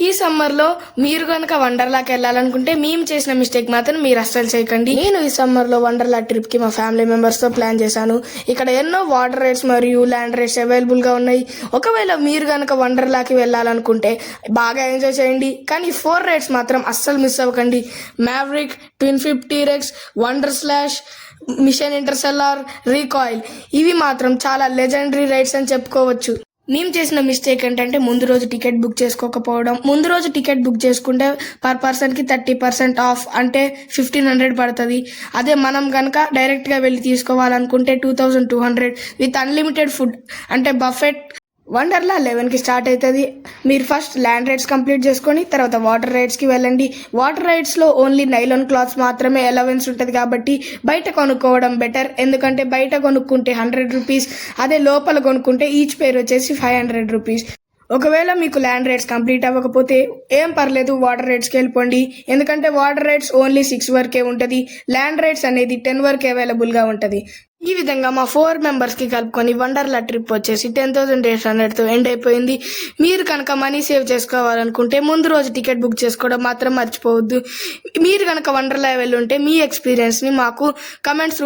ఈ సమ్మర్లో మీరు కనుక వండర్లాకి వెళ్ళాలనుకుంటే మేము చేసిన మిస్టేక్ మాత్రం మీరు అస్సలు చేయకండి. నేను ఈ సమ్మర్లో వండర్లా ట్రిప్కి మా ఫ్యామిలీ మెంబర్స్తో ప్లాన్ చేశాను. ఇక్కడ ఎన్నో వాటర్ రైడ్స్ మరియు ల్యాండ్ రైడ్స్ అవైలబుల్గా ఉన్నాయి. ఒకవేళ మీరు కనుక వండర్లాకి వెళ్ళాలనుకుంటే బాగా ఎంజాయ్ చేయండి. కానీ 4 రైడ్స్ మాత్రం అస్సలు మిస్ అవ్వకండి. మ్యావరిక్, ట్విన్ ఫిప్ T Rex, Wonder Slash, Mission Interstellar, Recoil ఇవి మాత్రం చాలా లెజెండరీ రైడ్స్ అని చెప్పుకోవచ్చు. మేము చేసిన మిస్టేక్ ఏంటంటే ముందు రోజు టికెట్ బుక్ చేసుకోకపోవడం. ముందు రోజు టికెట్ బుక్ చేసుకుంటే పర్ పర్సన్కి 30% ఆఫ్, అంటే 1500 పడుతుంది. అదే మనం కనుక డైరెక్ట్గా వెళ్ళి తీసుకోవాలనుకుంటే 2200 విత్ అన్లిమిటెడ్ ఫుడ్, అంటే బఫెట్. వండర్లా 11కి స్టార్ట్ అవుతుంది. మీరు ఫస్ట్ ల్యాండ్ రైడ్స్ కంప్లీట్ చేసుకొని తర్వాత వాటర్ రైడ్స్కి వెళ్ళండి. వాటర్ రైడ్స్లో ఓన్లీ నైలాన్ క్లాత్స్ మాత్రమే అలవెన్స్ ఉంటుంది కాబట్టి బయట కొనుక్కోవడం బెటర్. ఎందుకంటే బయట కొనుక్కుంటే 100 రూపీస్, అదే లోపల కొనుక్కుంటే ఈచ్ పేర్ వచ్చేసి 500 రూపీస్. ఒకవేళ మీకు ల్యాండ్ రైడ్స్ కంప్లీట్ అవ్వకపోతే ఏం పర్లేదు, వాటర్ రైడ్స్కి వెళ్ళిపోండి. ఎందుకంటే వాటర్ రైడ్స్ ఓన్లీ 6 వరకే ఉంటుంది. ల్యాండ్ రైడ్స్ అనేది 10 వరకే అవైలబుల్గా ఉంటుంది. ఈ విధంగా మా 4 మెంబర్స్కి కలుపుకొని వండర్లా ట్రిప్ వచ్చేసి 10,800తో ఎండ్ అయిపోయింది. మీరు కనుక మనీ సేవ్ చేసుకోవాలనుకుంటే ముందు రోజు టికెట్ బుక్ చేసుకోవడం మాత్రం మర్చిపోవద్దు. మీరు కనుక వండర్లా వెళ్ళుంటే మీ ఎక్స్పీరియన్స్ని మాకు కమెంట్స్